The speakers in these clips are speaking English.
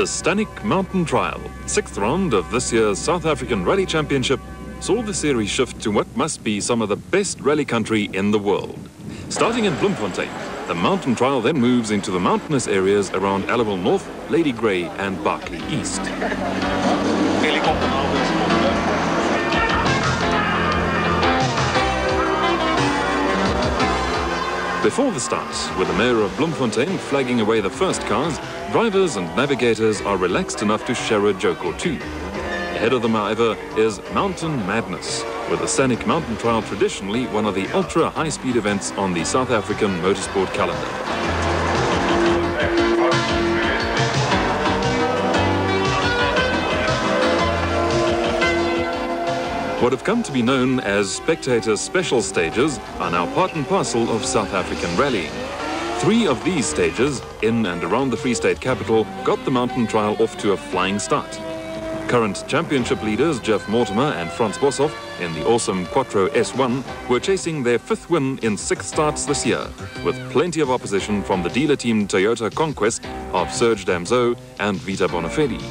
The Stanik Mountain Trial, 6th round of this year's South African Rally Championship, saw the series shift to what must be some of the best rally country in the world. Starting in Bloemfontein, the mountain trial then moves into the mountainous areas around Aliwal North, Lady Grey and Berkeley East. Before the start, with the mayor of Bloemfontein flagging away the first cars, drivers and navigators are relaxed enough to share a joke or two. Ahead of them, however, is Mountain Madness, with the Stanik Mountain Trial traditionally one of the ultra-high-speed events on the South African motorsport calendar. What have come to be known as spectator special stages are now part and parcel of South African rallying. 3 of these stages, in and around the Free State capital, got the mountain trial off to a flying start. Current championship leaders Jeff Mortimer and Frans Boshoff in the awesome Quattro S1 were chasing their 5th win in 6 starts this year, with plenty of opposition from the dealer team Toyota Conquest of Serge Damso and Vita Bonafedi.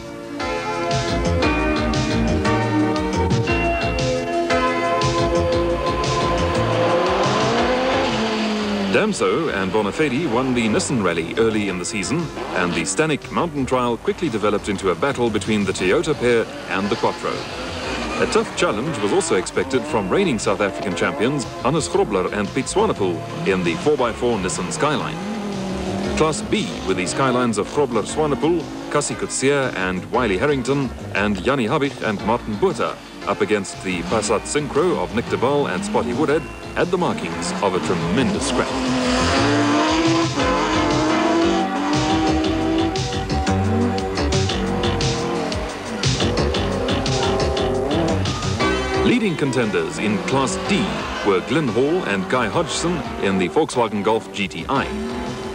Damso and Bonafedi won the Nissan Rally early in the season, and the Stanik Mountain Trial quickly developed into a battle between the Toyota pair and the Quattro. A tough challenge was also expected from reigning South African champions Hannes Grobler and Piet Swanepoel in the 4x4 Nissan Skyline. Class B, with the Skylines of Grobler Swanepoel, Cassie Coetzee and Wiley Harrington, and Jannie Habig and Martin Botha, up against the Passat Synchro of Nick de Waal and Spotty Woodhead, had the markings of a tremendous scrap. Leading contenders in Class D were Glenn Hall and Guy Hodgson in the Volkswagen Golf GTI.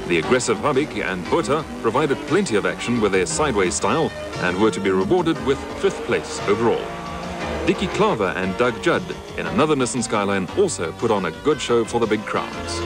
The aggressive Habig and Botha provided plenty of action with their sideways style and were to be rewarded with 5th place overall. Dickie Klaver and Doug Judd in another Nissan Skyline also put on a good show for the big crowds.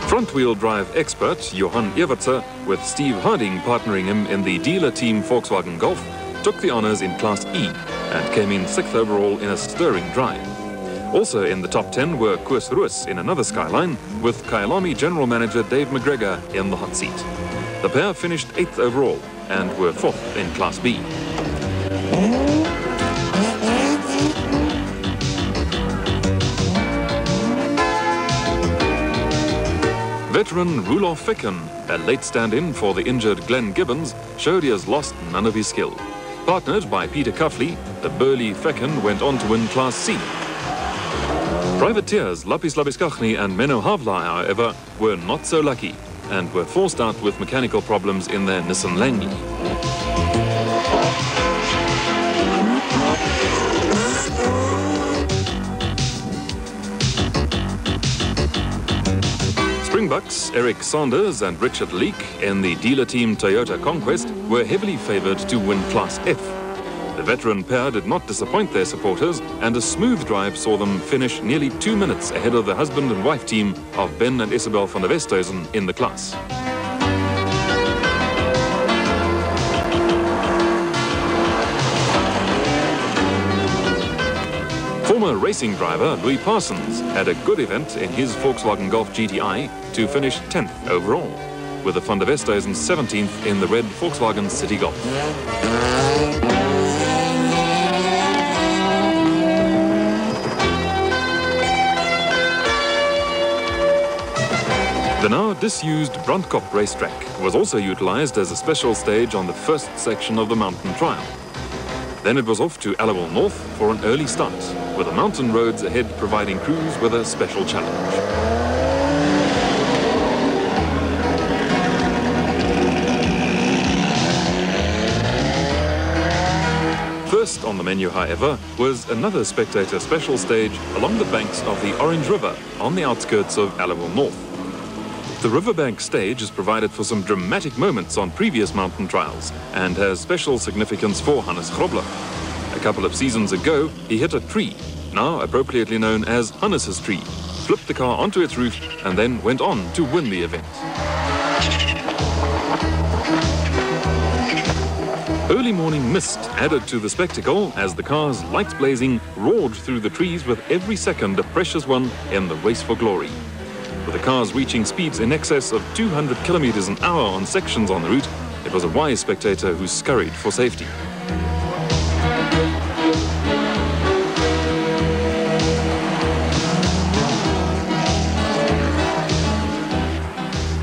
Front-wheel drive expert Johan Evertse, with Steve Harding partnering him in the dealer team Volkswagen Golf, took the honours in Class E and came in 6th overall in a stirring drive. Also in the top 10 were Koos Roos in another Skyline, with Kyalami General Manager Dave McGregor in the hot seat. The pair finished 8th overall and were 4th in Class B. Veteran Roelof Ficken, a late stand-in for the injured Glenn Gibbons, showed he has lost none of his skill. Partnered by Peter Cuffley, the burly Ficken went on to win Class C. Privateers Lapis Labuschagne and Menno Havla, however, were not so lucky and were forced out with mechanical problems in their Nissan Langley. Springboks Eric Sanders and Richard Leek in the dealer team Toyota Conquest were heavily favoured to win Class F. The veteran pair did not disappoint their supporters, and a smooth drive saw them finish nearly 2 minutes ahead of the husband and wife team of Ben and Isabel van der Westhuizen in the class. Former racing driver Louis Parsons had a good event in his Volkswagen Golf GTI to finish 10th overall, with the van der Westhuizen 17th in the red Volkswagen City Golf. The now disused Brandkop racetrack was also utilized as a special stage on the first section of the mountain trial. Then it was off to Aliwal North for an early start, with the mountain roads ahead providing crews with a special challenge. First on the menu, however, was another spectator special stage along the banks of the Orange River on the outskirts of Aliwal North. The riverbank stage is provided for some dramatic moments on previous mountain trials and has special significance for Hannes Grobler. A couple of seasons ago, he hit a tree, now appropriately known as Hannes's tree, flipped the car onto its roof and then went on to win the event. Early morning mist added to the spectacle as the cars, lights blazing, roared through the trees with every second a precious one in the race for glory. With the cars reaching speeds in excess of 200 kilometers an hour on sections on the route, it was a wise spectator who scurried for safety.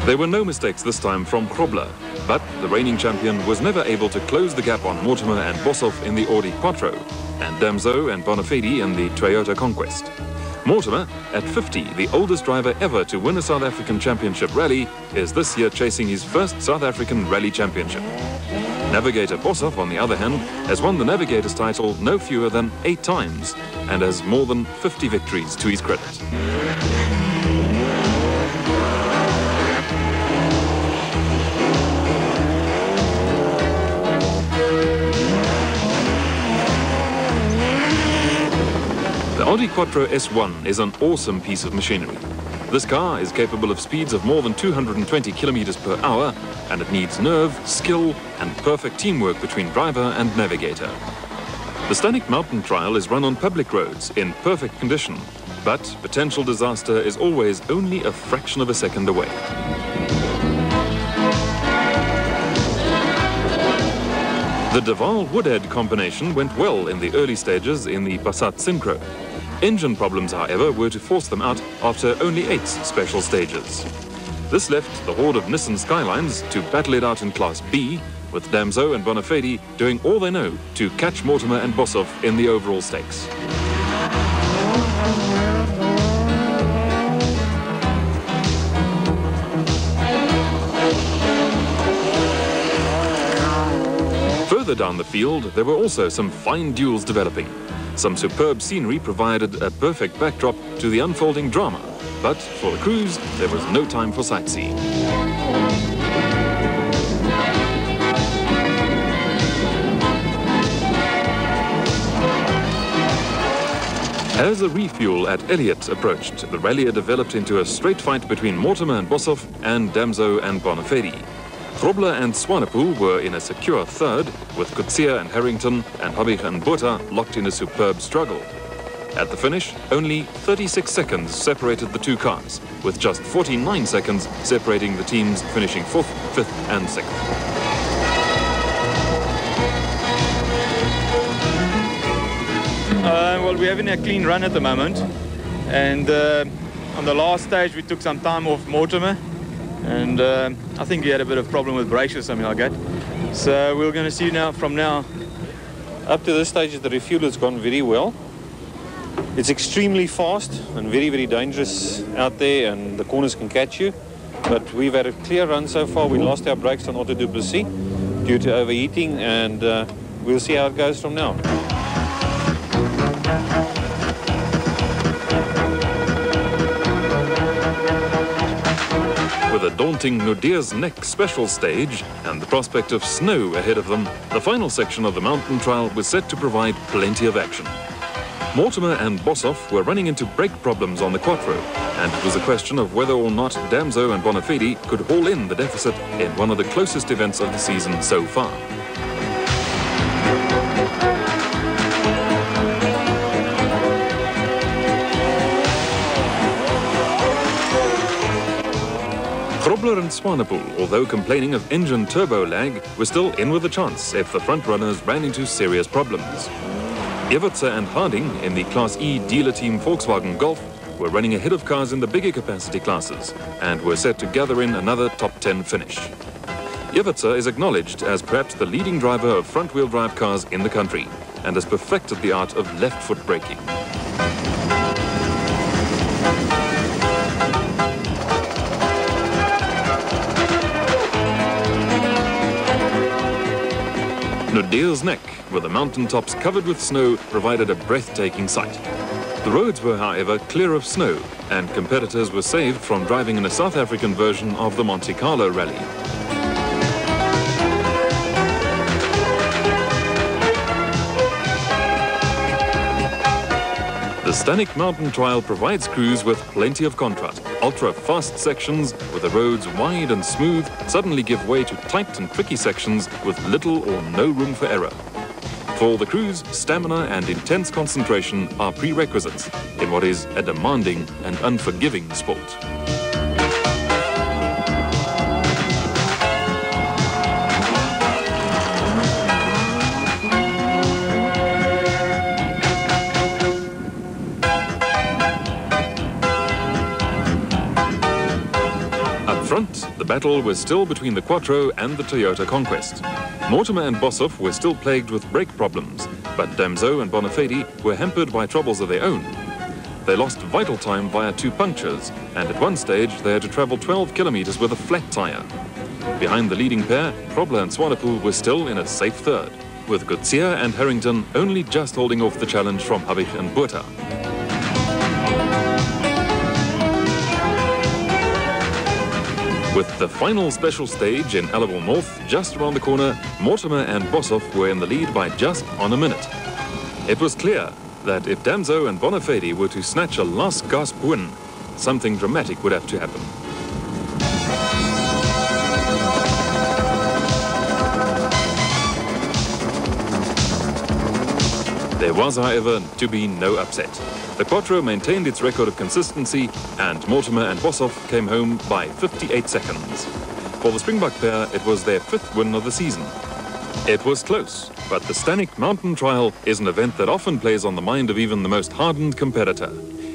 There were no mistakes this time from Grobler, but the reigning champion was never able to close the gap on Mortimer and Boshoff in the Audi Quattro, and Damso and Bonafedi in the Toyota Conquest. Mortimer, at 50, the oldest driver ever to win a South African Championship rally, is this year chasing his first South African Rally Championship. Navigator Boshoff, on the other hand, has won the Navigator's title no fewer than 8 times and has more than 50 victories to his credit. The Audi Quattro S1 is an awesome piece of machinery. This car is capable of speeds of more than 220 kilometers per hour, and it needs nerve, skill, and perfect teamwork between driver and navigator. The Stanik Mountain Trial is run on public roads in perfect condition, but potential disaster is always only a fraction of a second away. The Deval-Woodhead combination went well in the early stages in the Passat Synchro. Engine problems, however, were to force them out after only 8 special stages. This left the horde of Nissan Skylines to battle it out in Class B, with Damso and Bonafedi doing all they know to catch Mortimer and Boshoff in the overall stakes. Further down the field, there were also some fine duels developing. Some superb scenery provided a perfect backdrop to the unfolding drama, but for the crews, there was no time for sightseeing. As a refuel at Elliott approached, the rally developed into a straight fight between Mortimer and Boshoff and Damso and Bonafedi. Grobler and Swanepoel were in a secure third, with Coetzee and Harrington and Habig and Botha locked in a superb struggle. At the finish, only 36 seconds separated the two cars, with just 49 seconds separating the teams finishing 4th, 5th and 6th. Well, we're having a clean run at the moment, and on the last stage we took some time off Mortimer, and I think he had a bit of problem with brakes or something like that. So we're going to see now from now. Up to this stage, the refuel has gone very well. It's extremely fast and very, very dangerous out there, and the corners can catch you. But we've had a clear run so far. We lost our brakes on Otto du Plessis due to overheating, and we'll see how it goes from now. With a daunting Nodeers Nek special stage and the prospect of snow ahead of them, the final section of the mountain trial was set to provide plenty of action. Mortimer and Boshoff were running into brake problems on the Quattro, and it was a question of whether or not Damso and Bonafedi could haul in the deficit in one of the closest events of the season so far. Grobler and Swanepoel, although complaining of engine turbo lag, were still in with a chance if the front runners ran into serious problems. Evertse and Harding in the Class E dealer team Volkswagen Golf were running ahead of cars in the bigger capacity classes and were set to gather in another top 10 finish. Evertse is acknowledged as perhaps the leading driver of front-wheel drive cars in the country and has perfected the art of left-foot braking. Nodeers Nek, with the mountain tops covered with snow, provided a breathtaking sight. The roads were, however, clear of snow, and competitors were saved from driving in a South African version of the Monte Carlo Rally. The Stanik Mountain Trial provides crews with plenty of contrast. Ultra-fast sections with the roads wide and smooth suddenly give way to tight and tricky sections with little or no room for error. For the crews, stamina and intense concentration are prerequisites in what is a demanding and unforgiving sport. Up front, the battle was still between the Quattro and the Toyota Conquest. Mortimer and Boshoff were still plagued with brake problems, but Damso and Bonafedi were hampered by troubles of their own. They lost vital time via 2 punctures, and at one stage they had to travel 12 kilometers with a flat tire. Behind the leading pair, Krobler and Swanepoel were still in a safe third, with Gutsier and Harrington only just holding off the challenge from Habich and Botha. With the final special stage in Alleville North just around the corner, Mortimer and Boshoff were in the lead by just on a minute. It was clear that if Damso and Bonafedi were to snatch a last gasp win, something dramatic would have to happen. There was, however, to be no upset. The Quattro maintained its record of consistency, and Mortimer and Boshoff came home by 58 seconds. For the Springbok pair, it was their 5th win of the season. It was close, but the Stanik Mountain Trial is an event that often plays on the mind of even the most hardened competitor.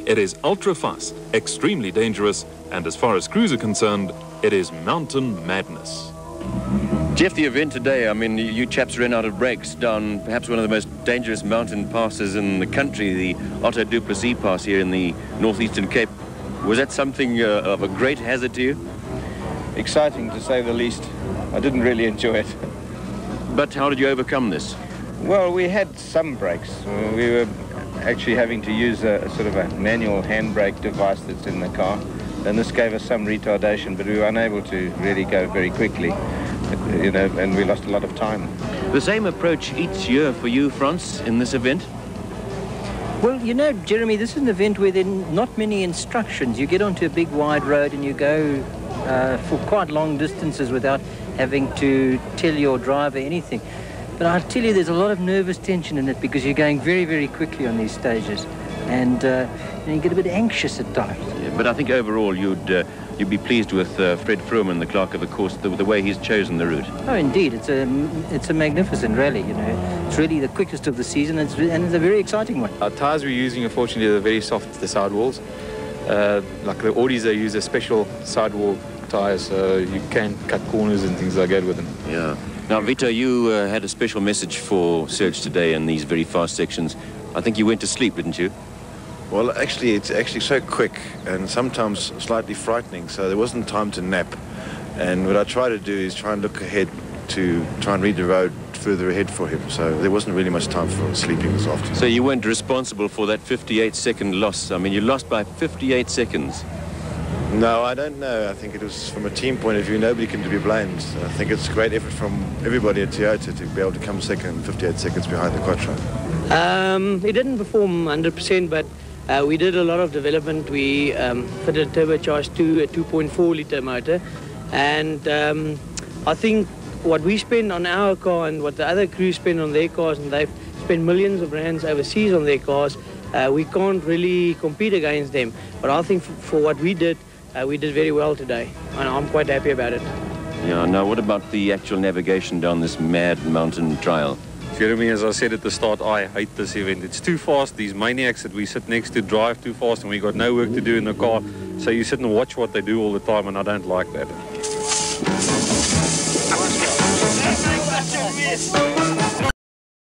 It is ultra-fast, extremely dangerous, and as far as crews are concerned, it is mountain madness. Jeff, the event today, I mean, you chaps ran out of brakes down perhaps one of the most dangerous mountain passes in the country, the Otto du Plessis Pass here in the northeastern Cape. Was that something of a great hazard to you? Exciting, to say the least. I didn't really enjoy it. But how did you overcome this? Well, we had some brakes. We were actually having to use a sort of a manual handbrake device that's in the car. And this gave us some retardation, but we were unable to really go very quickly. You know, and we lost a lot of time. The same approach each year for you, Frans, in this event? Well, you know, Jeremy, this is an event where there are not many instructions. You get onto a big wide road and you go for quite long distances without having to tell your driver anything. But I tell you, there's a lot of nervous tension in it because you're going very, very quickly on these stages. And you get a bit anxious at times. Yeah, but I think overall you'd be pleased with Fred Froman, the clerk of the course, the way he's chosen the route. Oh, indeed. It's a magnificent rally, you know. It's really the quickest of the season, and it's a very exciting one. Our tyres we're using, unfortunately, are very soft to the sidewalls. Like the Audis, they use a special sidewall tyres, so you can cut corners and things like that with them. Yeah. Now, Vito, you had a special message for Serge today in these very fast sections. I think you went to sleep, didn't you? Well, actually, it's actually so quick and sometimes slightly frightening, so there wasn't time to nap. And what I try to do is try and look ahead to try and read the road further ahead for him. So there wasn't really much time for sleeping this afternoon. So you weren't responsible for that 58-second loss. I mean, you lost by 58 seconds. No, I don't know. I think it was, from a team point of view, nobody can be blamed. I think it's a great effort from everybody at Toyota to be able to come second 58 seconds behind the Quattro. He didn't perform 100%, but we did a lot of development. We fitted a turbocharged 2.4 litre motor, and I think what we spend on our car and what the other crews spend on their cars, and they've spent millions of rands overseas on their cars, we can't really compete against them. But I think for what we did very well today, and I'm quite happy about it. Yeah, now what about the actual navigation down this mad mountain trial? Jeremy, as I said at the start, I hate this event. It's too fast. These maniacs that we sit next to drive too fast, and we got no work to do in the car. So you sit and watch what they do all the time, and I don't like that.